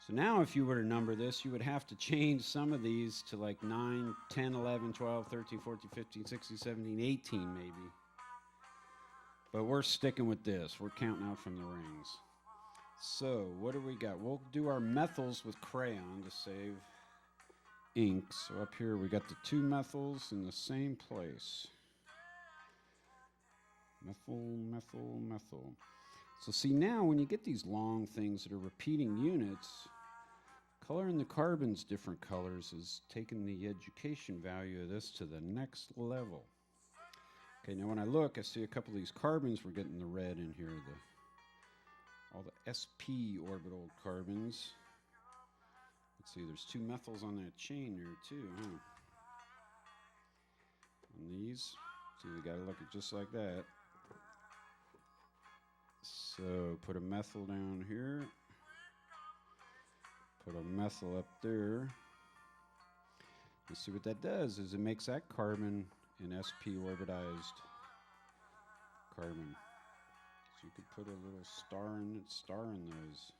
So now if you were to number this, you would have to change some of these to like 9, 10, 11, 12, 13, 14, 15, 16, 17, 18 maybe. But we're sticking with this. We're counting out from the rings. So what do we got? We'll do our methyls with crayon to save ink. So up here we got the 2 methyls in the same place. Methyl, methyl, methyl. So see now when you get these long things that are repeating units, coloring the carbons different colors is taking the education value of this to the next level. Okay, now when I look, I see a couple of these carbons we're getting the red in here, all the sp orbital carbons. Let's see, there's 2 methyls on that chain there too, huh? On these, see, we gotta look at just like that. So put a methyl down here, put a methyl up there. You see what that does is it makes that carbon an sp orbitized carbon. So you could put a little star in those.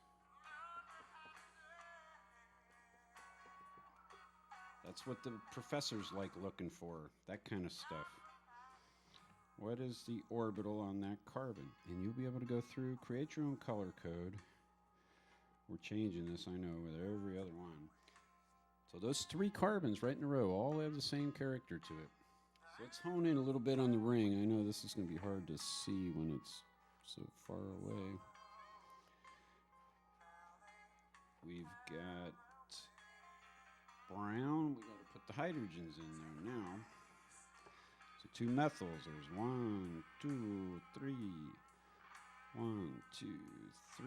That's what the professors like looking for, that kind of stuff. What is the orbital on that carbon? And you'll be able to go through, create your own color code. We're changing this, I know, with every other one. So those 3 carbons right in a row all have the same character to it. So let's hone in a little bit on the ring. I know this is going to be hard to see when it's so far away. We've got brown. We got to put the hydrogens in there now. So 2 methyls. There's 1, 2, 3. 1, 2, 3.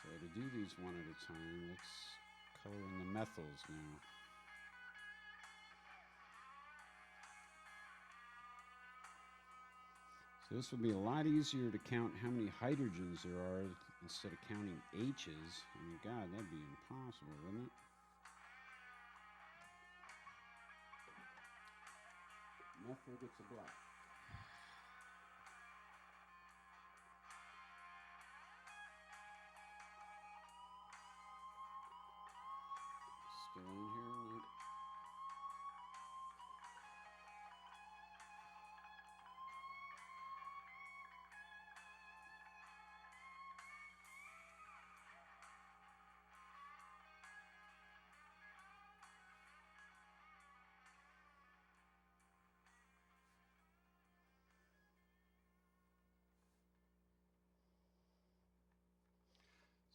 So to do these one at a time, let's color in the methyls now. So this would be a lot easier to count how many hydrogens there are instead of counting H's. I mean, God, that'd be impossible, wouldn't it? Methyl gets a black. Still in here.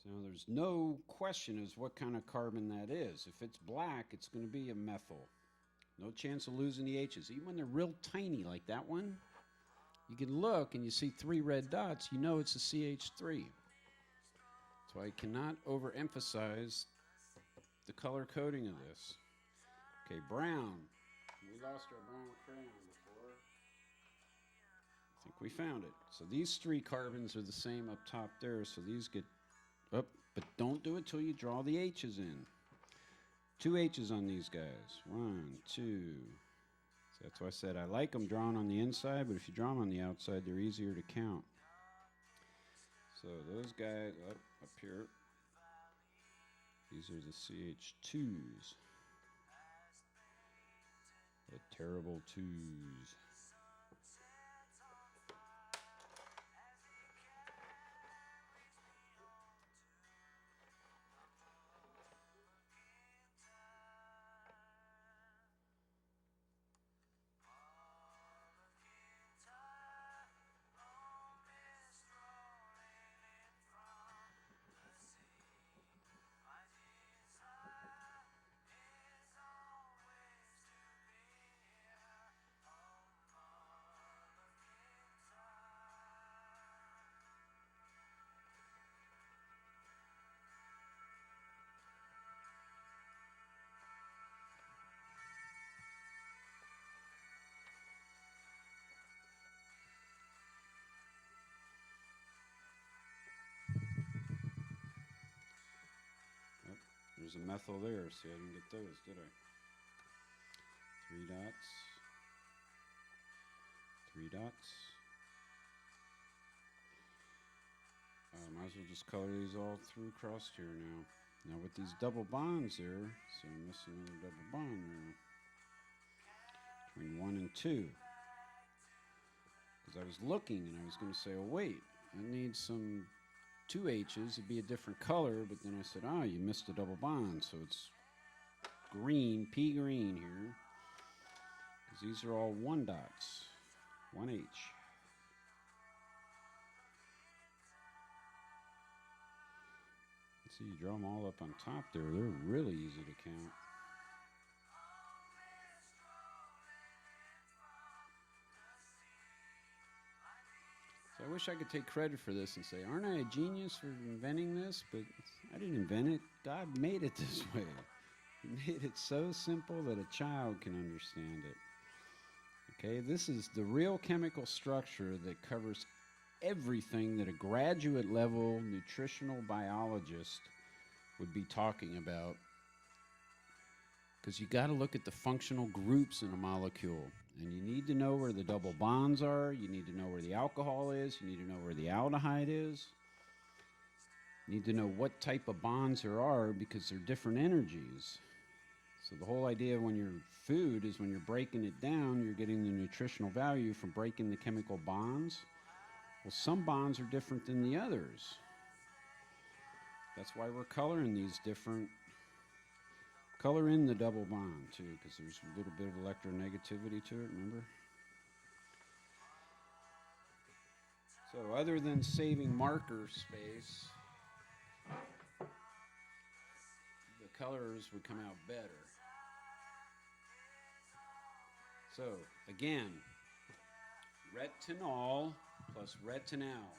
So there's no question as what kind of carbon that is. If it's black, it's going to be a methyl. No chance of losing the H's. Even when they're real tiny like that one, you can look and you see 3 red dots, you know it's a CH3. So I cannot overemphasize the color coding of this. Okay, brown. We lost our brown crayon before. I think we found it. So these 3 carbons are the same up top there, so these get up, but don't do it till you draw the H's in. 2 H's on these guys. 1, 2. So that's why I said I like them drawn on the inside, but if you draw them on the outside, they're easier to count. So those guys up here, these are the CH2s. The terrible 2s. There's a methyl there. See, I didn't get those, did I? 3 dots. 2 dots. Might as well just color these all through across here now. Now with these double bonds there, so I'm missing another double bond there between 1 and 2. Because I was looking and I was going to say, oh wait, I need some 2 H's. It'd be a different color, but then I said, oh, you missed a double bond, so it's green, pea green here. Because these are all 1 dots, 1 H. See, you draw them all up on top there. They're really easy to count. So I wish I could take credit for this and say, aren't I a genius for inventing this? But I didn't invent it. God made it this way. He made it so simple that a child can understand it. Okay, this is the real chemical structure that covers everything that a graduate level nutritional biologist would be talking about, because you got to look at the functional groups in a molecule, and you need to know where the double bonds are, you need to know where the alcohol is, you need to know where the aldehyde is, you need to know what type of bonds there are, because they're different energies. So the whole idea when your food is when you're breaking it down, you're getting the nutritional value from breaking the chemical bonds. Well, some bonds are different than the others. That's why we're coloring these different. Color in the double bond, too, because there's a little bit of electronegativity to it, remember? So other than saving marker space, the colors would come out better. So, again, retinol plus retinol.